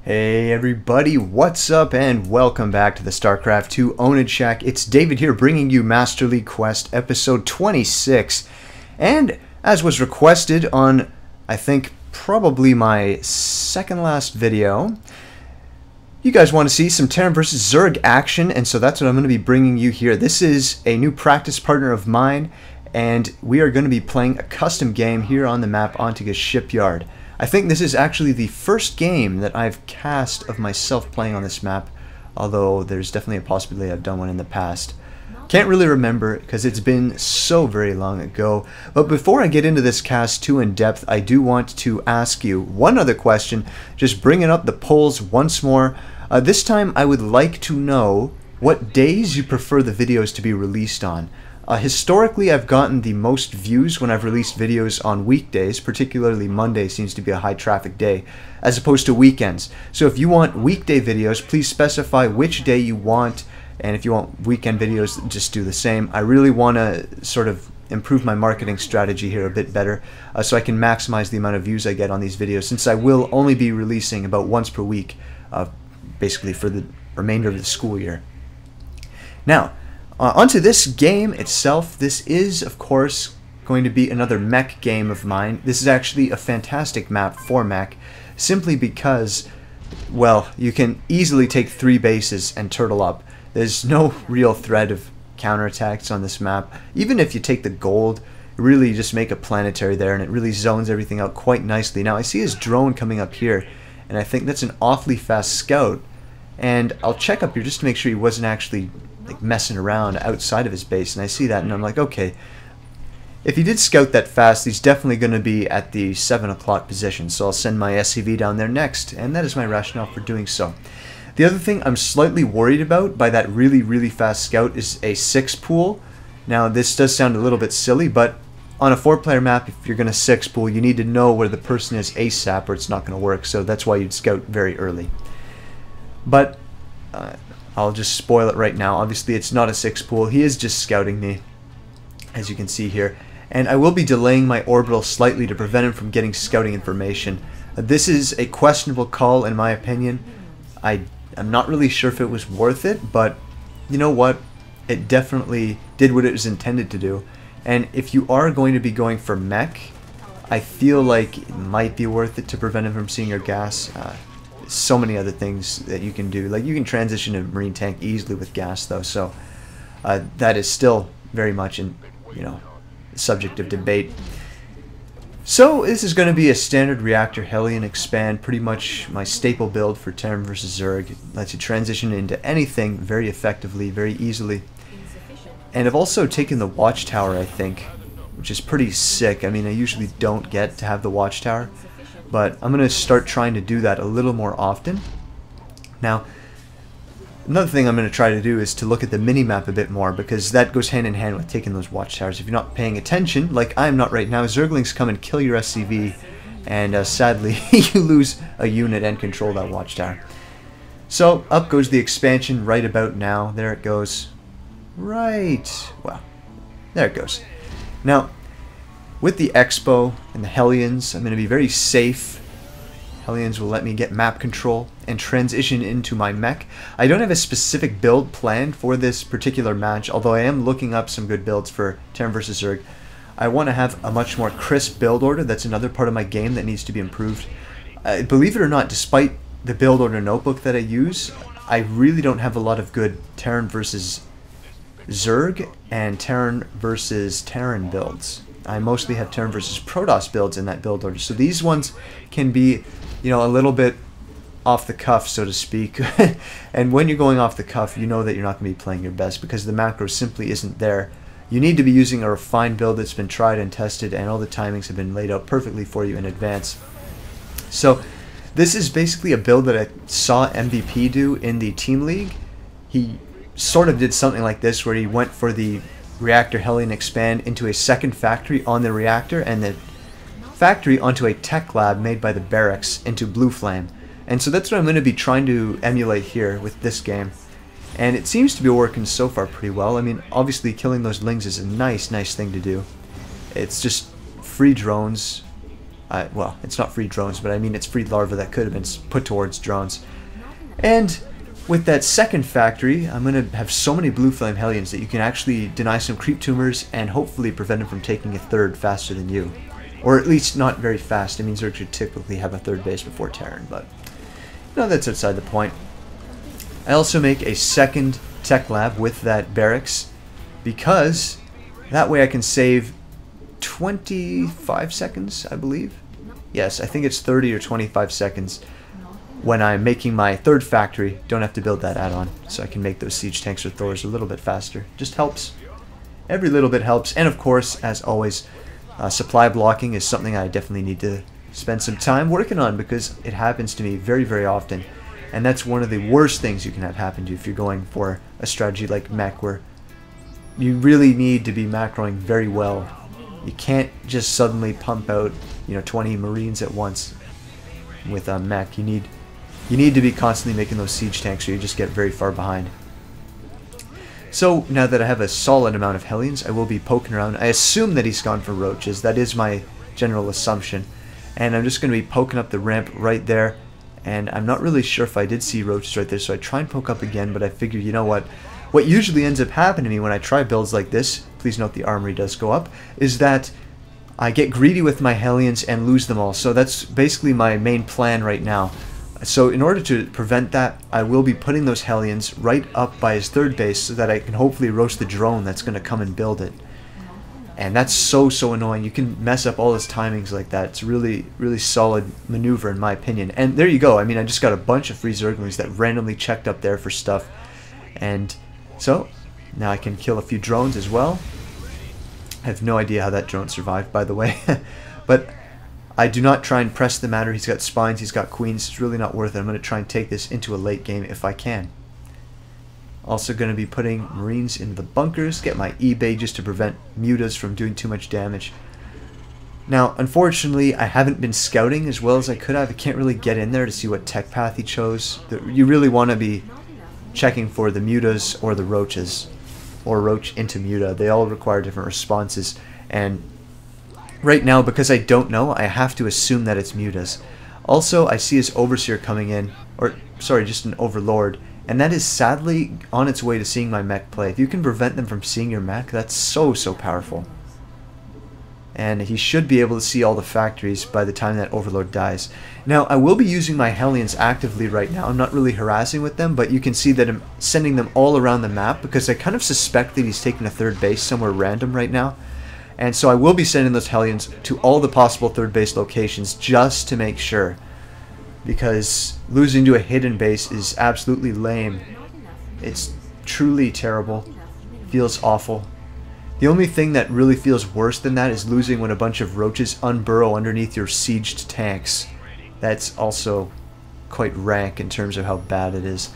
Hey everybody, what's up and welcome back to the Starcraft 2 Ownage Shack. It's David here bringing you Master League Quest episode 26. And as was requested on, I think, probably my second last video, you guys want to see some Terran vs. Zerg action, and so that's what I'm going to be bringing you here. This is a new practice partner of mine, and we are going to be playing a custom game here on the map Antiga Shipyard. I think this is actually the first game that I've cast of myself playing on this map, although there's definitely a possibility I've done one in the past. Can't really remember because it's been so very long ago. But before I get into this cast too in depth, I do want to ask you one other question, just bringing up the polls once more. This time I would like to know what days you prefer the videos to be released on. Historically, I've gotten the most views when I've released videos on weekdays, particularly Monday seems to be a high traffic day, as opposed to weekends. So if you want weekday videos, please specify which day you want, and if you want weekend videos, just do the same. I really want to sort of improve my marketing strategy here a bit better, so I can maximize the amount of views I get on these videos, since I will only be releasing about once per week, basically for the remainder of the school year. Now, onto this game itself. This is, of course, going to be another mech game of mine. This is actually a fantastic map for mech, simply because, well, you can easily take 3 bases and turtle up. There's no real threat of counterattacks on this map. Even if you take the gold, really just make a planetary there, and it really zones everything out quite nicely. Now, I see his drone coming up here, and I think that's an awfully fast scout. And I'll check up here just to make sure he wasn't actually like messing around outside of his base, and I see that and I'm like, okay, if he did scout that fast, he's definitely going to be at the 7 o'clock position, so I'll send my SCV down there next, and that is my rationale for doing so. The other thing I'm slightly worried about by that really fast scout is a 6 pool. Now this does sound a little bit silly, but on a 4-player map, if you're going to 6 pool, you need to know where the person is ASAP or it's not going to work, so that's why you'd scout very early. But I'll just spoil it right now. Obviously, it's not a 6 pool. He is just scouting me, as you can see here. And I will be delaying my orbital slightly to prevent him from getting scouting information. This is a questionable call, in my opinion. I'm not really sure if it was worth it, but you know what? It definitely did what it was intended to do. And if you are going to be going for mech, I feel like it might be worth it to prevent him from seeing your gas. So many other things that you can do, like you can transition to marine tank easily with gas though, so that is still very much in, subject of debate. So this is going to be a standard reactor Hellion expand, pretty much my staple build for Terran vs. Zerg. It lets you transition into anything very effectively, very easily. And I've also taken the watchtower, I think, which is pretty sick. I mean, I usually don't get to have the watchtower, but I'm going to start trying to do that a little more often. Now, another thing I'm going to try to do is to look at the mini-map a bit more, because that goes hand in hand with taking those watchtowers. If you're not paying attention, like I'm not right now, Zerglings come and kill your SCV, and sadly you lose a unit and control that watchtower. So up goes the expansion right about now. There it goes. Right. Well, there it goes. Now, with the Expo and the Hellions, I'm going to be very safe. Hellions will let me get map control and transition into my mech. I don't have a specific build planned for this particular match, although I am looking up some good builds for Terran vs. Zerg. I want to have a much more crisp build order. That's another part of my game that needs to be improved. Believe it or not, despite the build order notebook that I use, I really don't have a lot of good Terran vs. Zerg and Terran vs. Terran builds. I mostly have Terran vs. Protoss builds in that build order, so these ones can be, a little bit off the cuff, so to speak. And when you're going off the cuff, you know that you're not going to be playing your best because the macro simply isn't there. You need to be using a refined build that's been tried and tested, and all the timings have been laid out perfectly for you in advance. So this is basically a build that I saw MVP do in the Team League. He sort of did something like this, where he went for the reactor Hellion expand into a second factory on the reactor, and the factory onto a tech lab made by the barracks into Blue Flame. And so that's what I'm going to be trying to emulate here with this game. And it seems to be working so far pretty well. I mean, obviously killing those lings is a nice thing to do. It's just free drones, well, it's not free drones, but I mean it's free larvae that could have been put towards drones. And with that second factory, I'm going to have so many blue flame hellions that you can actually deny some creep tumors and hopefully prevent them from taking a third faster than you. Or at least not very fast. It means Zerg should typically have a third base before Terran, but no, that's outside the point. I also make a second tech lab with that barracks because that way I can save 25 seconds, I believe. Yes, I think it's 30 or 25 seconds when I'm making my third factory. Don't have to build that add-on, so I can make those siege tanks or Thors a little bit faster. Just helps. Every little bit helps. And of course, as always, supply blocking is something I definitely need to spend some time working on because it happens to me very, very often. And that's one of the worst things you can have happen to you if you're going for a strategy like mech, where you really need to be macroing very well. You can't just suddenly pump out, 20 Marines at once with a mech. You need to be constantly making those siege tanks or you just get very far behind. So now that I have a solid amount of Hellions, I will be poking around. I assume that he's gone for roaches. That is my general assumption. And I'm just going to be poking up the ramp right there. And I'm not really sure if I did see roaches right there, so I try and poke up again, but I figure, you know what? What usually ends up happening to me when I try builds like this, please note the armory does go up, is that I get greedy with my Hellions and lose them all. So that's basically my main plan right now. So in order to prevent that, I will be putting those Hellions right up by his third base so that I can hopefully roast the drone that's going to come and build it. And that's so annoying. You can mess up all his timings like that. It's really, really solid maneuver in my opinion. And there you go. I mean, I just got a bunch of free Zerglings that randomly checked up there for stuff. And so now I can kill a few drones as well. I have no idea how that drone survived, by the way. But I do not try and press the matter. He's got spines, he's got queens. It's really not worth it. I'm going to try and take this into a late game if I can. Also going to be putting Marines in the bunkers. Get my eBay just to prevent mutas from doing too much damage. Now, unfortunately, I haven't been scouting as well as I could have. I can't really get in there to see what tech path he chose. You really want to be checking for the mutas or the roaches. Or roach into muta. They all require different responses. And right now, because I don't know, I have to assume that it's mutas. Also, I see his overseer coming in. Or, sorry, just an overlord. And that is sadly on its way to seeing my mech play. If you can prevent them from seeing your mech, that's so powerful. And he should be able to see all the factories by the time that overlord dies. Now, I will be using my Hellions actively right now. I'm not really harassing with them, but you can see that I'm sending them all around the map because I kind of suspect that he's taking a third base somewhere random right now. And so I will be sending those Hellions to all the possible third base locations just to make sure. Because losing to a hidden base is absolutely lame. It's truly terrible. Feels awful. The only thing that really feels worse than that is losing when a bunch of roaches unburrow underneath your sieged tanks. That's also quite rank in terms of how bad it is.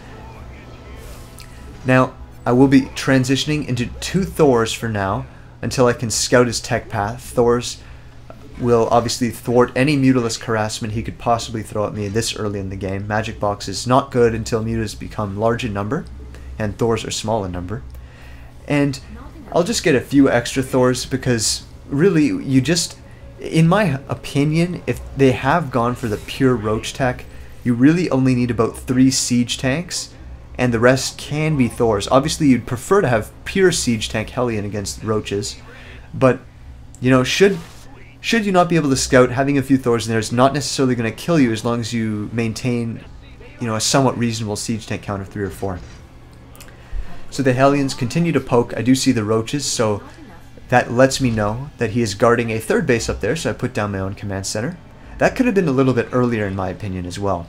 Now, I will be transitioning into 2 Thors for now until I can scout his tech path. Thors will obviously thwart any mutalisk harassment he could possibly throw at me this early in the game. Magic Box is not good until mutas become large in number, and Thors are small in number. And I'll just get a few extra Thors because really you just, in my opinion, if they have gone for the pure roach tech, you really only need about 3 siege tanks, and the rest can be Thors. Obviously you'd prefer to have pure siege tank Hellion against roaches, but should you not be able to scout, having a few Thors in there is not necessarily going to kill you as long as you maintain, a somewhat reasonable siege tank count of 3 or 4. So the Hellions continue to poke. I do see the roaches, so that lets me know that he is guarding a third base up there, so I put down my own command center. That could have been a little bit earlier in my opinion as well.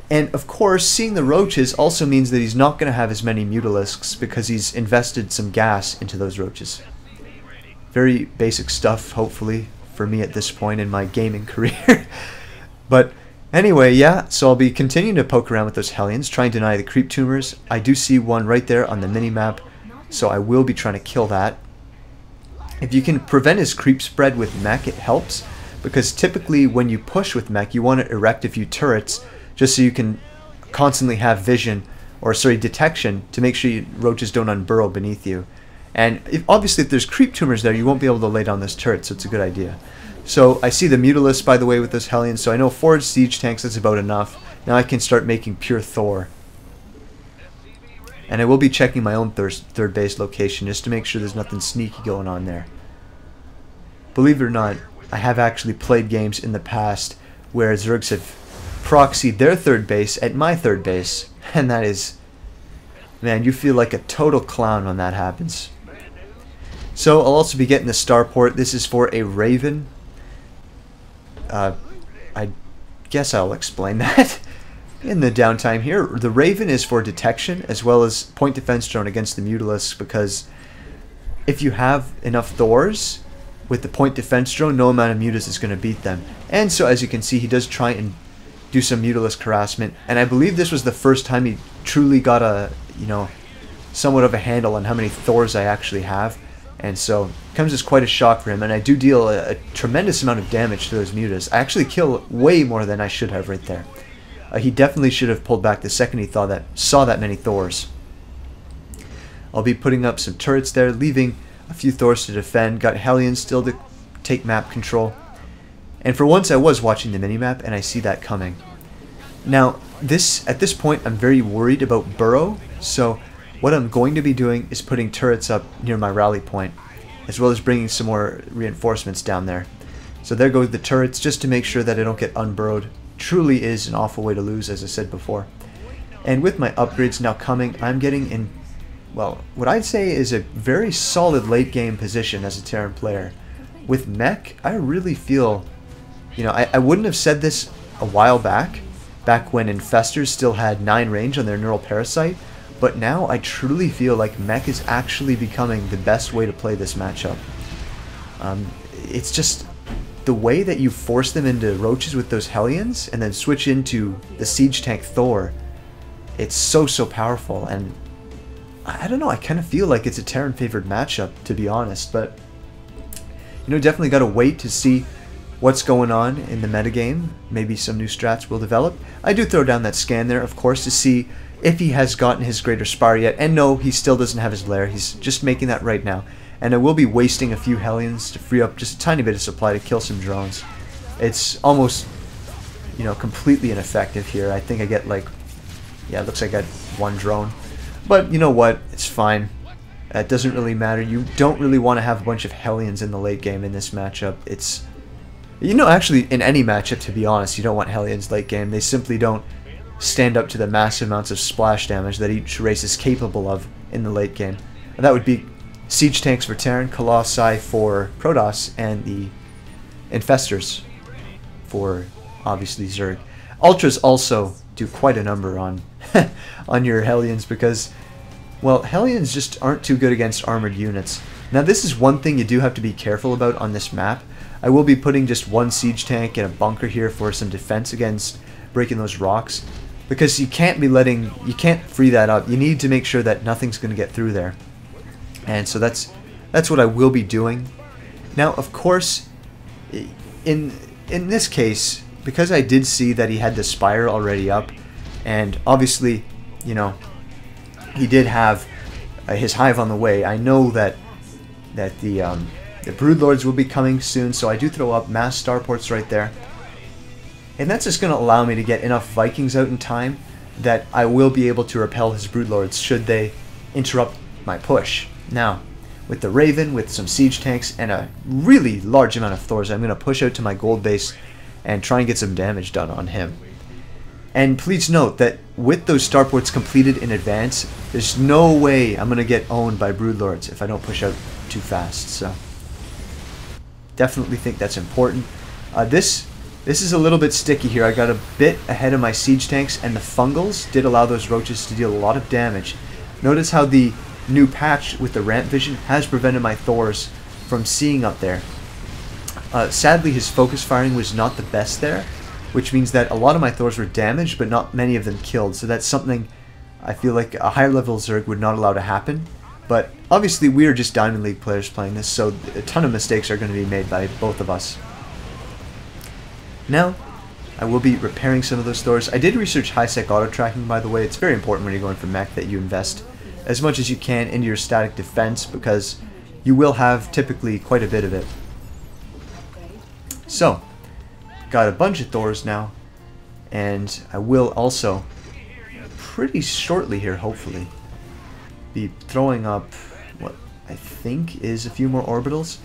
And of course, seeing the roaches also means that he's not going to have as many mutalisks because he's invested some gas into those roaches. Very basic stuff, hopefully, for me at this point in my gaming career. But anyway, yeah, so I'll be continuing to poke around with those Hellions, trying to deny the creep tumors. I do see one right there on the mini-map, so I will be trying to kill that. If you can prevent his creep spread with mech, it helps, because typically when you push with mech, you want to erect a few turrets, just so you can constantly have vision, or sorry, detection, to make sure roaches don't unburrow beneath you. And obviously if there's creep tumors there, you won't be able to lay down this turret, so it's a good idea. So I see the Mutalisk, by the way, with those Hellions, so I know 4 siege tanks is about enough. Now I can start making pure Thor. And I will be checking my own third base location just to make sure there's nothing sneaky going on there. Believe it or not, I have actually played games in the past where Zergs have proxied their third base at my third base. And that is, man, you feel like a total clown when that happens. So I'll also be getting the starport. This is for a Raven. I guess I'll explain that in the downtime here. The Raven is for detection as well as point defense drone against the Mutalisk, because if you have enough Thors with the point defense drone, no amount of Mutas is going to beat them. And so as you can see, he does try and do some Mutalisk harassment, and I believe this was the first time he truly got a, you know, somewhat of a handle on how many Thors I actually have. And so it comes as quite a shock for him, and I do deal a tremendous amount of damage to those Mutas. I actually kill way more than I should have right there. He definitely should have pulled back the second he saw that many Thors. I'll be putting up some turrets there, leaving a few Thors to defend. Got Hellions still to take map control. And for once I was watching the minimap, and I see that coming. Now, at this point, I'm very worried about Burrow, so what I'm going to be doing is putting turrets up near my rally point, as well as bringing some more reinforcements down there. So there go the turrets, just to make sure that I don't get unburrowed. Truly is an awful way to lose, as I said before. And with my upgrades now coming, I'm getting in, well, what I'd say is a very solid late game position as a Terran player. With mech, I really feel, you know, I wouldn't have said this a while back when Infestors still had 9 range on their Neural Parasite, but now I truly feel like mech is actually becoming the best way to play this matchup. It's just the way that you force them into roaches with those Hellions and then switch into the siege tank Thor. It's so powerful, and I don't know, I kind of feel like it's a Terran favored matchup, to be honest, but you know, definitely got to wait to see what's going on in the metagame. Maybe some new strats will develop. I do throw down that scan there, of course, to see if he has gotten his Greater Spire yet. And no, he still doesn't have his lair. He's just making that right now. And I will be wasting a few Hellions to free up just a tiny bit of supply to kill some drones. It's almost, you know, completely ineffective here. I think I get like, yeah, it looks like I got 1 drone. But you know what? It's fine. It doesn't really matter. You don't really want to have a bunch of Hellions in the late game in this matchup. It's, you know, actually in any matchup, to be honest, you don't want Hellions late game. They simply don't stand up to the massive amounts of splash damage that each race is capable of in the late game. And that would be siege tanks for Terran, Colossi for Protoss, and the Infestors for obviously Zerg. Ultras also do quite a number on on your Hellions, because, well, Hellions just aren't too good against armored units. Now this is one thing you do have to be careful about on this map. I will be putting just 1 siege tank in a bunker here for some defense against breaking those rocks, because you can't free that up. You need to make sure that nothing's going to get through there. And so that's what I will be doing. Now, of course, in this case, because I did see that he had the Spire already up, and obviously, you know, he did have his hive on the way. I know that the Broodlords will be coming soon, so I do throw up mass starports right there. And that's just going to allow me to get enough Vikings out in time that I will be able to repel his Broodlords should they interrupt my push. Now, with the Raven, with some siege tanks, and a really large amount of Thors, I'm going to push out to my gold base and try and get some damage done on him. And please note that with those starports completed in advance, there's no way I'm going to get owned by Broodlords if I don't push out too fast. So, definitely think that's important. This is a little bit sticky here. I got a bit ahead of my siege tanks, and the fungals did allow those roaches to deal a lot of damage. Notice how the new patch with the ramp vision has prevented my Thors from seeing up there. Sadly, his focus firing was not the best there, which means that a lot of my Thors were damaged, but not many of them killed. So that's something I feel like a higher level Zerg would not allow to happen. But obviously, we are just Diamond League players playing this, so a ton of mistakes are going to be made by both of us. Now, I will be repairing some of those Thors. I did research high-sec auto-tracking, by the way. It's very important when you're going for mech that you invest as much as you can into your static defense, because you will have typically quite a bit of it. So, got a bunch of Thors now, and I will also, pretty shortly here, hopefully, be throwing up what I think is a few more orbitals.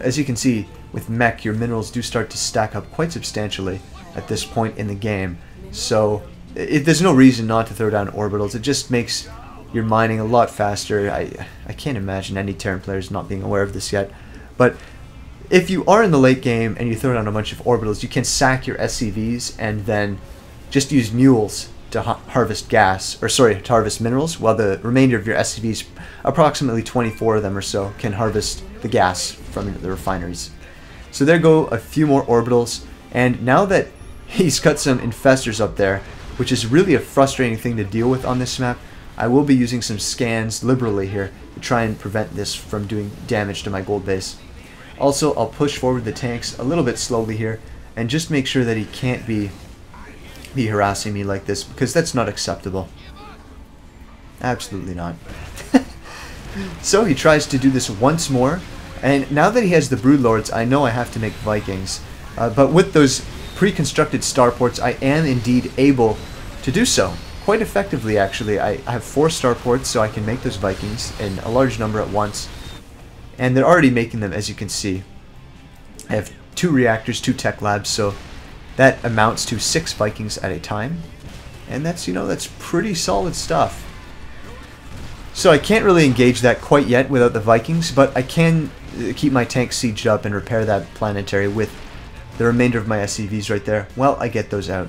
As you can see, with mech, your minerals do start to stack up quite substantially at this point in the game, so there's no reason not to throw down orbitals. It just makes your mining a lot faster. I can't imagine any Terran players not being aware of this yet, but if you are in the late game and you throw down a bunch of orbitals, you can sack your SCVs and then just use mules to harvest gas, or sorry, to harvest minerals, while the remainder of your SCVs, approximately 24 of them or so, can harvest the gas from the refineries. So there go a few more orbitals, and now that he's got some infestors up there, which is really a frustrating thing to deal with on this map, I will be using some scans liberally here to try and prevent this from doing damage to my gold base. Also, I'll push forward the tanks a little bit slowly here and just make sure that he can't be harassing me like this, because that's not acceptable. Absolutely not. So he tries to do this once more, and now that he has the Broodlords, I know I have to make Vikings. But with those pre-constructed starports, I am indeed able to do so. Quite effectively, actually. I have 4 starports, so I can make those Vikings in a large number at once. And they're already making them, as you can see. I have 2 reactors, 2 tech labs, so that amounts to 6 Vikings at a time. And that's, you know, that's pretty solid stuff. So I can't really engage that quite yet without the Vikings, but I can keep my tank sieged up and repair that planetary with the remainder of my SCVs right there while I get those out.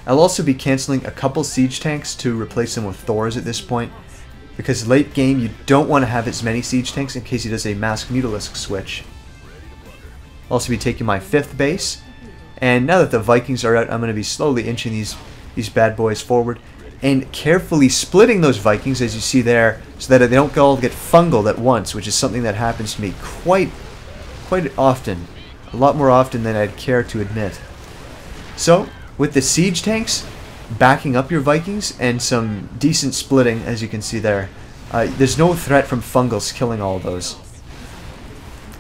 I'll also be cancelling a couple siege tanks to replace them with Thors at this point, because late game you don't want to have as many siege tanks in case he does a mask Mutalisk switch. I'll also be taking my 5th base, and now that the Vikings are out, I'm going to be slowly inching these bad boys forward and carefully splitting those Vikings, as you see there, so that they don't all get fungal at once, which is something that happens to me quite often. A lot more often than I'd care to admit. So, with the siege tanks backing up your Vikings and some decent splitting, as you can see there, there's no threat from fungals killing all of those.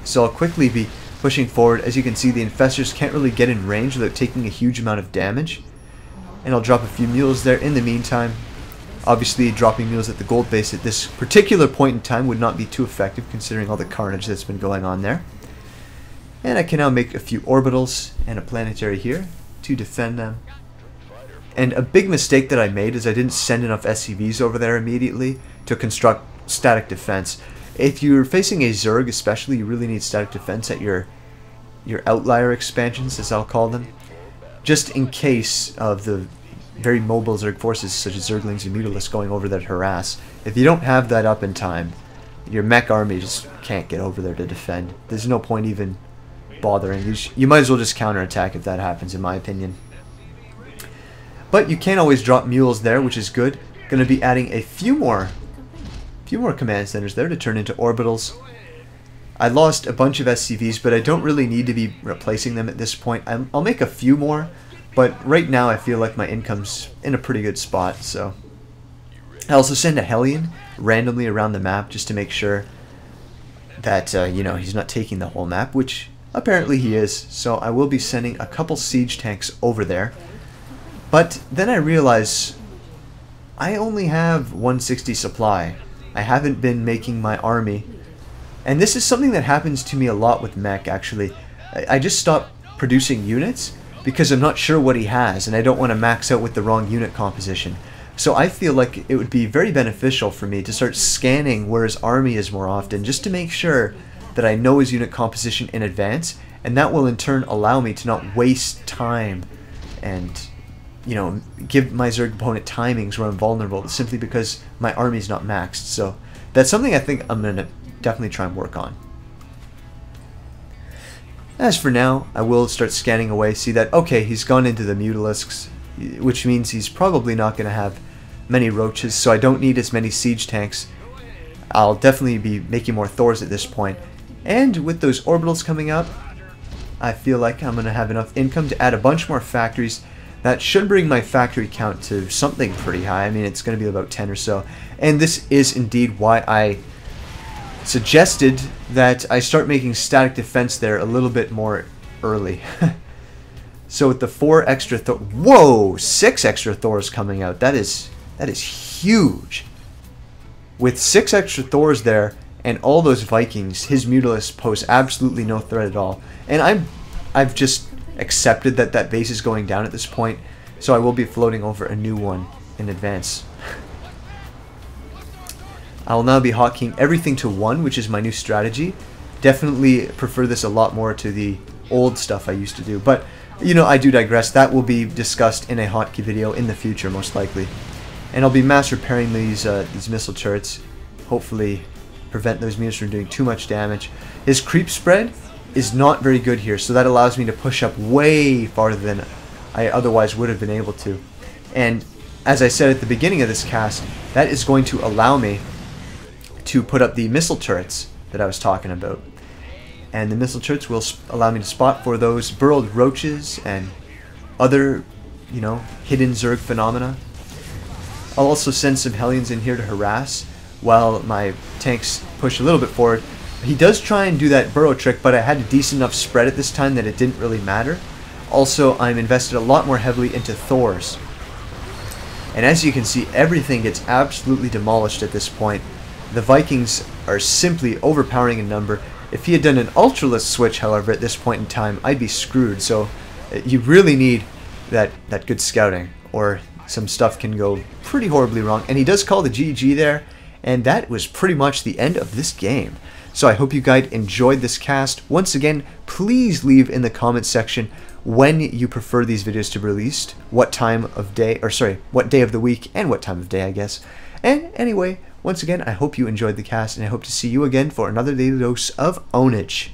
So I'll quickly be pushing forward. As you can see, the infestors can't really get in range without taking a huge amount of damage. And I'll drop a few mules there in the meantime. Obviously, dropping mules at the gold base at this particular point in time would not be too effective considering all the carnage that's been going on there. And I can now make a few orbitals and a planetary here to defend them. And a big mistake that I made is I didn't send enough SCVs over there immediately to construct static defense. If you're facing a Zerg especially, you really need static defense at your outlier expansions, as I'll call them, just in case of the very mobile Zerg forces such as Zerglings and Mutalisks going over there to harass. If you don't have that up in time, your mech army just can't get over there to defend. There's no point even bothering. You might as well just counterattack if that happens, in my opinion. But you can always drop mules there, which is good. Going to be adding a few more command centers there to turn into orbitals. I lost a bunch of SCVs, but I don't really need to be replacing them at this point. I'll make a few more, but right now I feel like my income's in a pretty good spot. So I also send a Hellion randomly around the map just to make sure that you know, he's not taking the whole map, which apparently he is. So I will be sending a couple siege tanks over there. But then I realize I only have 160 supply. I haven't been making my army. And this is something that happens to me a lot with mech, actually. I just stop producing units because I'm not sure what he has, and I don't want to max out with the wrong unit composition. So I feel like it would be very beneficial for me to start scanning where his army is more often, just to make sure that I know his unit composition in advance, and that will in turn allow me to not waste time and, you know, give my Zerg opponent timings where I'm vulnerable simply because my army's not maxed. So that's something I think I'm going to definitely try and work on. As for now, I will start scanning away, see that, okay, he's gone into the Mutalisks, which means he's probably not going to have many roaches, so I don't need as many siege tanks. I'll definitely be making more Thors at this point. And with those orbitals coming up, I feel like I'm going to have enough income to add a bunch more factories. That should bring my factory count to something pretty high. I mean, it's going to be about 10 or so. And this is indeed why I suggested that I start making static defense there a little bit more early. So with the 4 extra Thor, whoa, 6 extra Thors coming out. That is huge. With 6 extra Thors there and all those Vikings, his Mutalisk pose absolutely no threat at all. And I've just accepted that that base is going down at this point, so I will be floating over a new one in advance. I will now be hotkeying everything to 1, which is my new strategy. Definitely prefer this a lot more to the old stuff I used to do, but you know, I do digress. That will be discussed in a hotkey video in the future, most likely. And I'll be mass repairing these missile turrets, hopefully prevent those units from doing too much damage. His creep spread is not very good here, so that allows me to push up way farther than I otherwise would have been able to. And as I said at the beginning of this cast, that is going to allow me to put up the missile turrets that I was talking about. And the missile turrets will allow me to spot for those burrowed roaches and other, you know, hidden Zerg phenomena. I'll also send some Hellions in here to harass while my tanks push a little bit forward. He does try and do that burrow trick, but I had a decent enough spread at this time that it didn't really matter. Also, I'm invested a lot more heavily into Thors. And as you can see, everything gets absolutely demolished at this point. The Vikings are simply overpowering in number. If he had done an Ultralisk switch, however, at this point in time, I'd be screwed. So you really need that good scouting, or some stuff can go pretty horribly wrong. And he does call the GG there, and that was pretty much the end of this game. So I hope you guys enjoyed this cast. Once again, please leave in the comments section when you prefer these videos to be released, what time of day, or sorry, what day of the week, and what time of day, I guess. And anyway, once again, I hope you enjoyed the cast, and I hope to see you again for another daily dose of ownage.